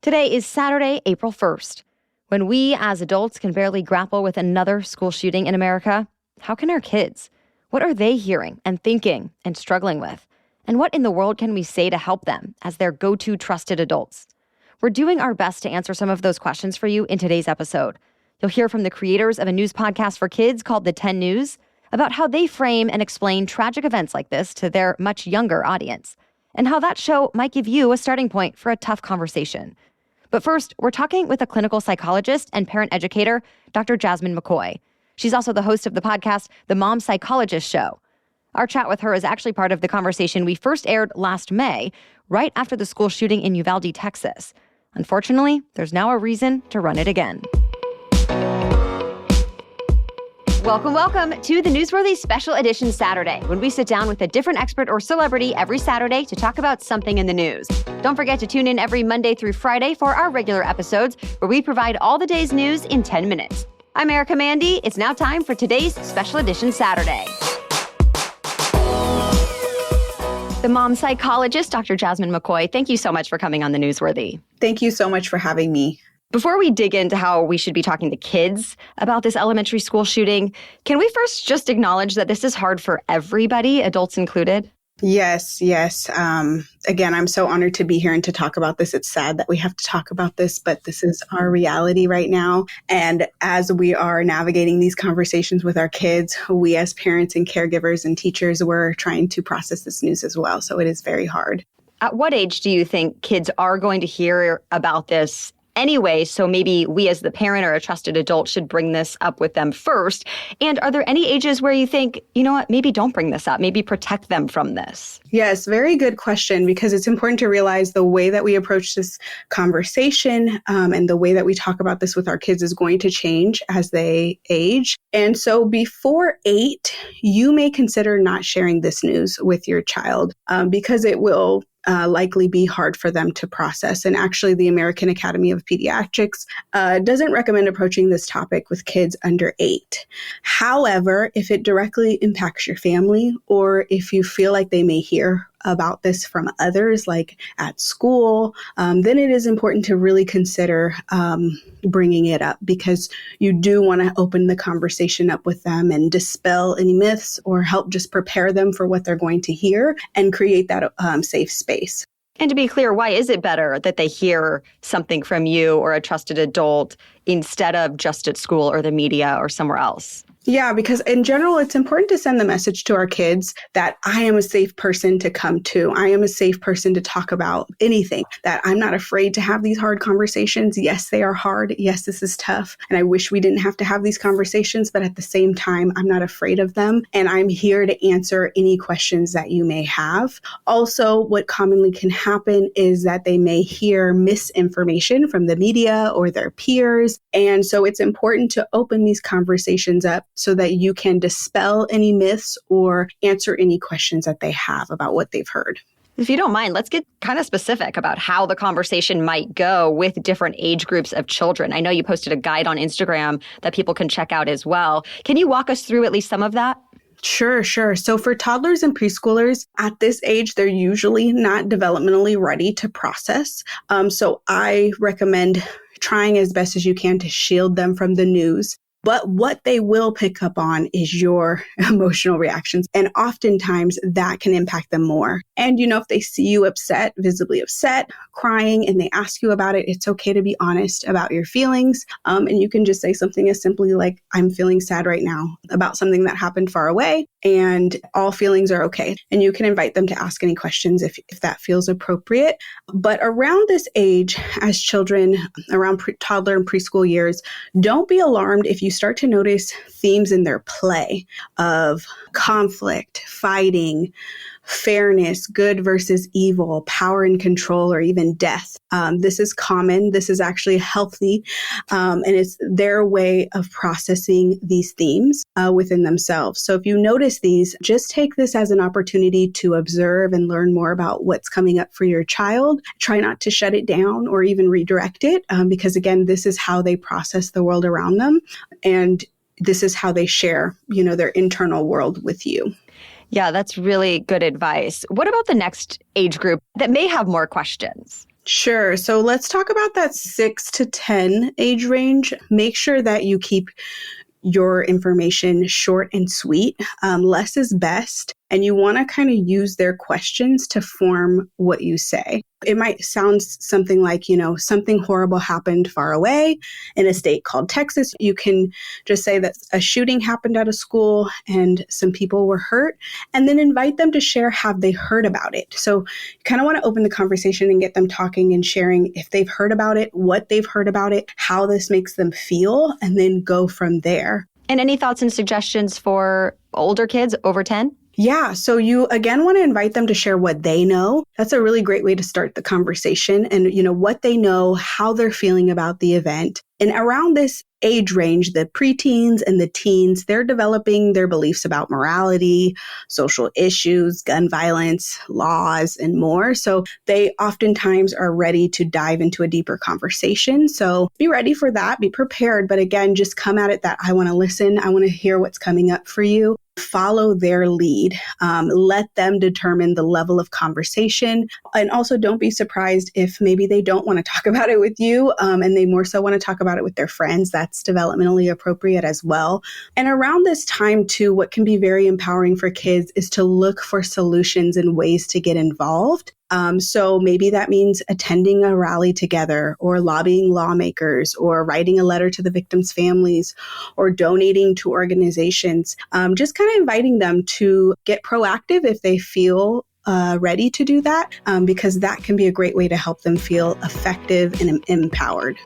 Today is Saturday, April 1st. When we as adults can barely grapple with another school shooting in America, how can our kids? What are they hearing and thinking and struggling with? And what in the world can we say to help them as their go-to trusted adults? We're doing our best to answer some of those questions for you in today's episode. You'll hear from the creators of a news podcast for kids called The 10 News about how they frame and explain tragic events like this to their much younger audience, and how that show might give you a starting point for a tough conversation. But first, we're talking with a clinical psychologist and parent educator, Dr. Jazmine McCoy. She's also the host of the podcast, The Mom Psychologist Show. Our chat with her is actually part of the conversation we first aired last May, right after the school shooting in Uvalde, Texas. Unfortunately, there's now a reason to run it again. Welcome to the Newsworthy Special Edition Saturday, when we sit down with a different expert or celebrity every Saturday to talk about something in the news. Don't forget to tune in every Monday through Friday for our regular episodes, where we provide all the day's news in 10 minutes. I'm Erica Mandy. It's now time for today's Special Edition Saturday. The mom psychologist, Dr. Jazmine McCoy, thank you so much for coming on the Newsworthy. Thank you so much for having me. Before we dig into how we should be talking to kids about this elementary school shooting, can we first just acknowledge that this is hard for everybody, adults included? Yes. Again, I'm so honored to be here and to talk about this. It's sad that we have to talk about this, but this is our reality right now. And as we are navigating these conversations with our kids, we as parents and caregivers and teachers, we're trying to process this news as well. So it is very hard. At what age do you think kids are going to hear about this anyway, so maybe we as the parent or a trusted adult should bring this up with them first? And are there any ages where you think, you know what, maybe don't bring this up, maybe protect them from this? Yes, very good question, because it's important to realize the way that we approach this conversation and the way that we talk about this with our kids is going to change as they age. And so before 8, you may consider not sharing this news with your child because it will likely be hard for them to process. And actually, the American Academy of Pediatrics doesn't recommend approaching this topic with kids under 8. However, if it directly impacts your family, or if you feel like they may hear about this from others, like at school, then it is important to really consider bringing it up, because you do want to open the conversation up with them and dispel any myths or help just prepare them for what they're going to hear and create that safe space. And to be clear, why is it better that they hear something from you or a trusted adult instead of just at school or the media or somewhere else? Yeah, because in general, it's important to send the message to our kids that I am a safe person to come to. I am a safe person to talk about anything, that I'm not afraid to have these hard conversations. Yes, they are hard. Yes, this is tough. And I wish we didn't have to have these conversations, but at the same time, I'm not afraid of them. And I'm here to answer any questions that you may have. Also, what commonly can happen is that they may hear misinformation from the media or their peers. And so it's important to open these conversations up so that you can dispel any myths or answer any questions that they have about what they've heard. If you don't mind, let's get kind of specific about how the conversation might go with different age groups of children. I know you posted a guide on Instagram that people can check out as well. Can you walk us through at least some of that? Sure. So for toddlers and preschoolers at this age, they're usually not developmentally ready to process. So I recommend trying as best as you can to shield them from the news. But what they will pick up on is your emotional reactions. And oftentimes that can impact them more. And, if they see you upset, visibly upset, crying, and they ask you about it, it's okay to be honest about your feelings. And you can just say something as simply like, I'm feeling sad right now about something that happened far away, and all feelings are okay. And you can invite them to ask any questions if that feels appropriate. But around this age, as children, around toddler and preschool years, don't be alarmed if you start to notice themes in their play of conflict, fighting, fairness, good versus evil, power and control, or even death. This is common. This is actually healthy. And it's their way of processing these themes within themselves. So if you notice these, just take this as an opportunity to observe and learn more about what's coming up for your child. Try not to shut it down or even redirect it, because again, this is how they process the world around them. And this is how they share, their internal world with you. Yeah, that's really good advice. What about the next age group that may have more questions? Sure. So let's talk about that 6 to 10 age range. Make sure that you keep your information short and sweet. Less is best. And you want to kind of use their questions to form what you say. It might sound something like, something horrible happened far away in a state called Texas. You can just say that a shooting happened at a school and some people were hurt, and then invite them to share, have they heard about it? So you kind of want to open the conversation and get them talking and sharing if they've heard about it, what they've heard about it, how this makes them feel, and then go from there. And any thoughts and suggestions for older kids over 10? Yeah. So you, again, want to invite them to share what they know. That's a really great way to start the conversation and, what they know, how they're feeling about the event. And around this age range, the preteens and the teens, they're developing their beliefs about morality, social issues, gun violence, laws, and more. So they oftentimes are ready to dive into a deeper conversation. So be ready for that, be prepared. But again, just come at it that I want to listen. I want to hear what's coming up for you. Follow their lead. Let them determine the level of conversation. And also don't be surprised if maybe they don't want to talk about it with you and they more so want to talk about it with their friends. That's developmentally appropriate as well. And around this time too, what can be very empowering for kids is to look for solutions and ways to get involved. So maybe that means attending a rally together or lobbying lawmakers or writing a letter to the victims' families or donating to organizations. Just kind of inviting them to get proactive if they feel ready to do that, because that can be a great way to help them feel effective and empowered.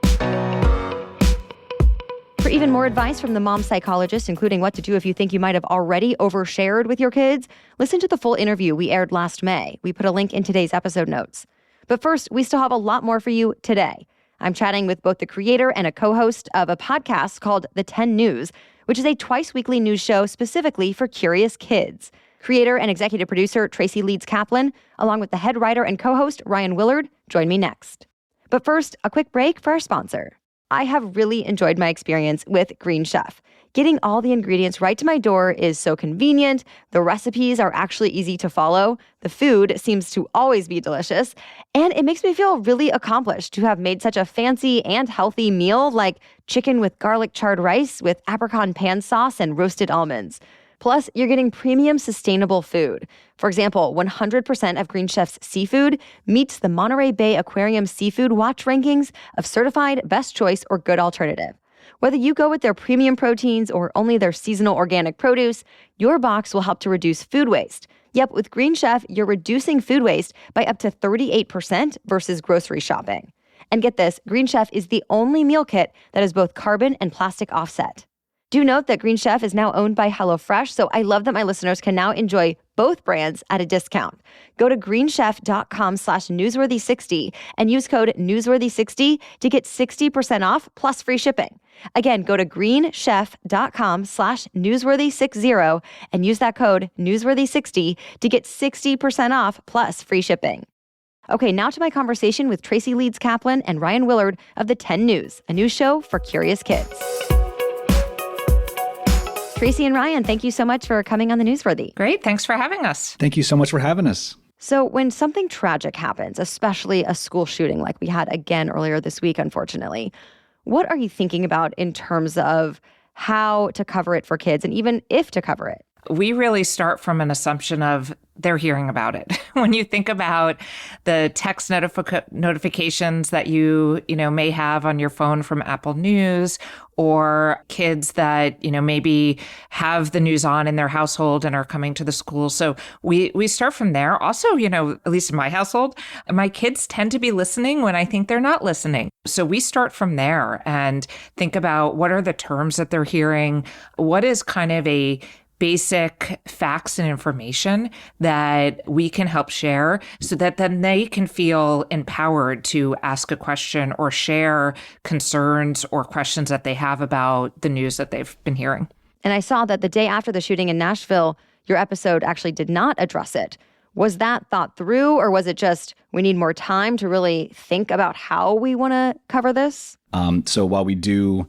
For even more advice from the Mom Psychologist, including what to do if you think you might have already overshared with your kids, listen to the full interview we aired last May. We put a link in today's episode notes. But first, we still have a lot more for you today. I'm chatting with both the creator and a co-host of a podcast called The 10 News, which is a twice-weekly news show specifically for curious kids. Creator and executive producer Tracy Kaplan, along with the head writer and co-host Ryan Willard, join me next. But first, a quick break for our sponsor. I have really enjoyed my experience with Green Chef. Getting all the ingredients right to my door is so convenient. The recipes are actually easy to follow. The food seems to always be delicious. And it makes me feel really accomplished to have made such a fancy and healthy meal like chicken with garlic charred rice with apricot pan sauce and roasted almonds. Plus, you're getting premium sustainable food. For example, 100% of Green Chef's seafood meets the Monterey Bay Aquarium Seafood Watch rankings of certified best choice or good alternative. Whether you go with their premium proteins or only their seasonal organic produce, your box will help to reduce food waste. Yep, with Green Chef, you're reducing food waste by up to 38% versus grocery shopping. And get this, Green Chef is the only meal kit that is both carbon and plastic offset. Do note that Green Chef is now owned by HelloFresh, so I love that my listeners can now enjoy both brands at a discount. Go to greenchef.com/newsworthy60 and use code newsworthy60 to get 60% off plus free shipping. Again, go to greenchef.com/newsworthy60 and use that code newsworthy60 to get 60% off plus free shipping. Okay, now to my conversation with Tracy Kaplan and Ryan Willard of The 10 News, a news show for curious kids. Tracy and Ryan, thank you so much for coming on the Newsworthy. Great. Thanks for having us. Thank you so much for having us. So when something tragic happens, especially a school shooting like we had again earlier this week, unfortunately, what are you thinking about in terms of how to cover it for kids and even if to cover it? We really start from an assumption of they're hearing about it. When you think about the text notifications that you may have on your phone from Apple News, or kids that, maybe have the news on in their household and are coming to the school. So we start from there. Also, at least in my household, my kids tend to be listening when I think they're not listening. So we start from there and think about what are the terms that they're hearing, what is kind of a basic facts and information that we can help share so that then they can feel empowered to ask a question or share concerns or questions that they have about the news that they've been hearing. And I saw that the day after the shooting in Nashville, your episode actually did not address it. Was that thought through, or was it just we need more time to really think about how we want to cover this? So while we do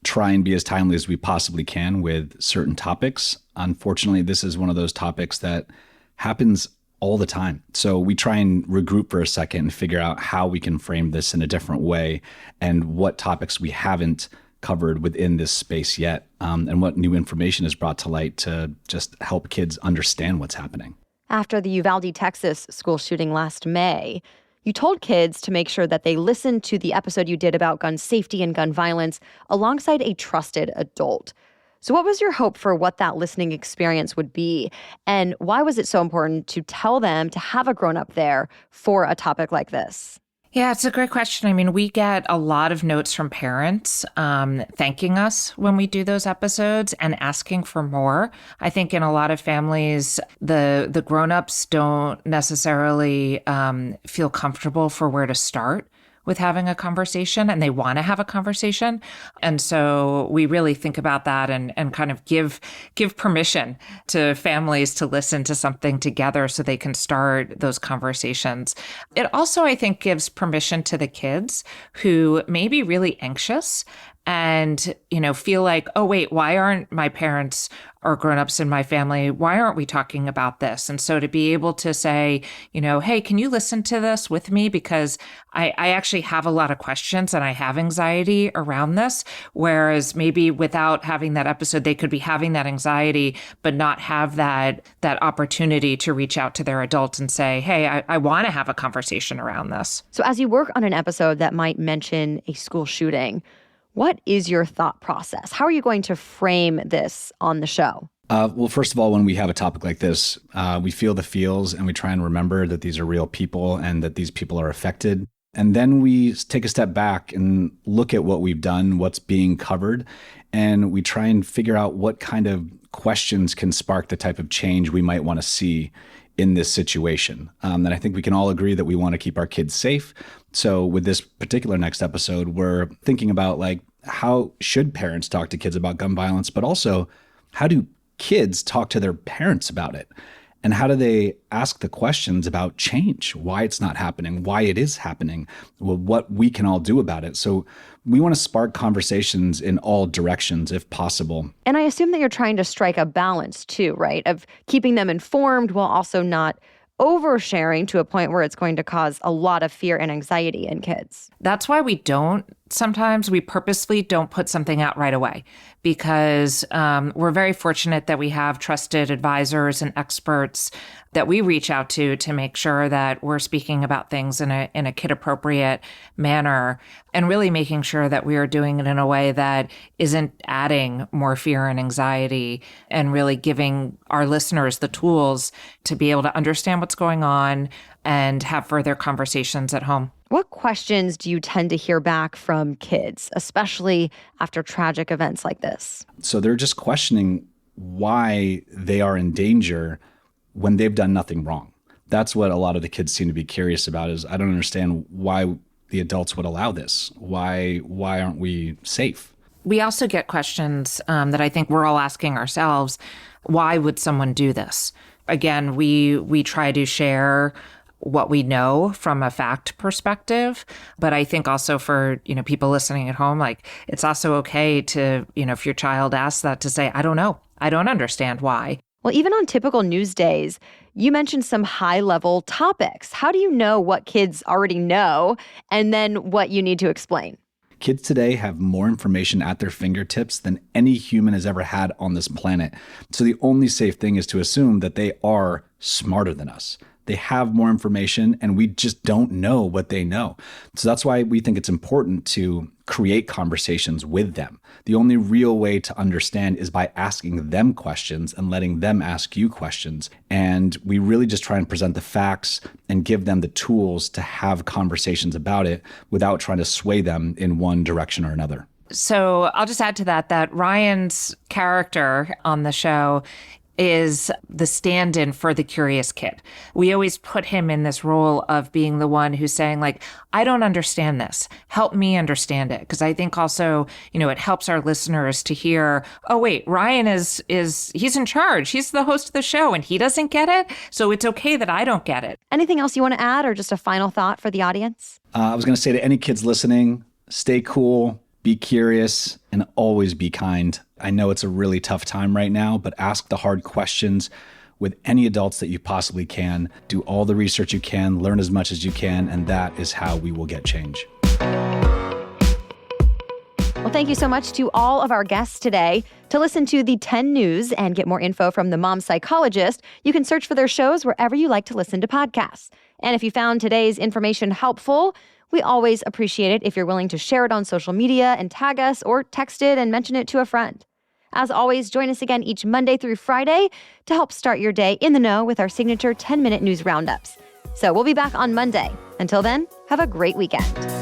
try and be as timely as we possibly can with certain topics, unfortunately, this is one of those topics that happens all the time. So we try and regroup for a second and figure out how we can frame this in a different way and what topics we haven't covered within this space yet, and what new information is brought to light to just help kids understand what's happening. After the Uvalde, Texas school shooting last May, you told kids to make sure that they listened to the episode you did about gun safety and gun violence alongside a trusted adult. So what was your hope for what that listening experience would be? And why was it so important to tell them to have a grown-up there for a topic like this? Yeah, it's a great question. I mean, we get a lot of notes from parents thanking us when we do those episodes and asking for more. I think in a lot of families, the grown-ups don't necessarily feel comfortable for where to start with having a conversation, and they want to have a conversation. And so we really think about that and kind of give permission to families to listen to something together so they can start those conversations. It also, I think, gives permission to the kids who may be really anxious and, feel like, oh, wait, why aren't my parents or grownups in my family, why aren't we talking about this? And so to be able to say, hey, can you listen to this with me? Because I actually have a lot of questions and I have anxiety around this. Whereas maybe without having that episode, they could be having that anxiety, but not have that opportunity to reach out to their adult and say, hey, I want to have a conversation around this. So as you work on an episode that might mention a school shooting, what is your thought process? How are you going to frame this on the show? Well, first of all, when we have a topic like this, we feel the feels and we try and remember that these are real people and that these people are affected. And then we take a step back and look at what we've done, what's being covered, and we try and figure out what kind of questions can spark the type of change we might want to see in this situation. And I think we can all agree that we want to keep our kids safe. So with this particular next episode, we're thinking about how should parents talk to kids about gun violence, but also how do kids talk to their parents about it? And how do they ask the questions about change, why it's not happening, why it is happening, what we can all do about it. So we want to spark conversations in all directions if possible. And I assume that you're trying to strike a balance too, right? Of keeping them informed while also not oversharing to a point where it's going to cause a lot of fear and anxiety in kids. That's why we purposely don't put something out right away, because we're very fortunate that we have trusted advisors and experts that we reach out to make sure that we're speaking about things in a kid-appropriate manner, and really making sure that we are doing it in a way that isn't adding more fear and anxiety, and really giving our listeners the tools to be able to understand what's going on and have further conversations at home. What questions do you tend to hear back from kids, especially after tragic events like this? So they're just questioning why they are in danger when they've done nothing wrong. That's what a lot of the kids seem to be curious about, is I don't understand why the adults would allow this. Why aren't we safe? We also get questions that I think we're all asking ourselves. Why would someone do this? Again, we try to share what we know from a fact perspective. But I think also for, people listening at home, it's also okay to, if your child asks that, to say, I don't know. I don't understand why. Well, even on typical news days, you mentioned some high-level topics. How do you know what kids already know and then what you need to explain? Kids today have more information at their fingertips than any human has ever had on this planet. So the only safe thing is to assume that they are smarter than us. They have more information and we just don't know what they know. So that's why we think it's important to create conversations with them. The only real way to understand is by asking them questions and letting them ask you questions. And we really just try and present the facts and give them the tools to have conversations about it without trying to sway them in one direction or another. So I'll just add to that Ryan's character on the show is the stand-in for the curious kid. We always put him in this role of being the one who's saying, I don't understand this. Help me understand it. Because I think also, it helps our listeners to hear, oh, wait, Ryan he's in charge. He's the host of the show and he doesn't get it. So it's okay that I don't get it. Anything else you want to add, or just a final thought for the audience? I was going to say to any kids listening, stay cool, be curious, and always be kind. I know it's a really tough time right now, but ask the hard questions with any adults that you possibly can. Do all the research you can, learn as much as you can, and that is how we will get change. Well, thank you so much to all of our guests today. To listen to the 10 News and get more info from the Mom Psychologist, you can search for their shows wherever you like to listen to podcasts. And if you found today's information helpful, we always appreciate it if you're willing to share it on social media and tag us, or text it and mention it to a friend. As always, join us again each Monday through Friday to help start your day in the know with our signature 10-minute news roundups. So we'll be back on Monday. Until then, have a great weekend.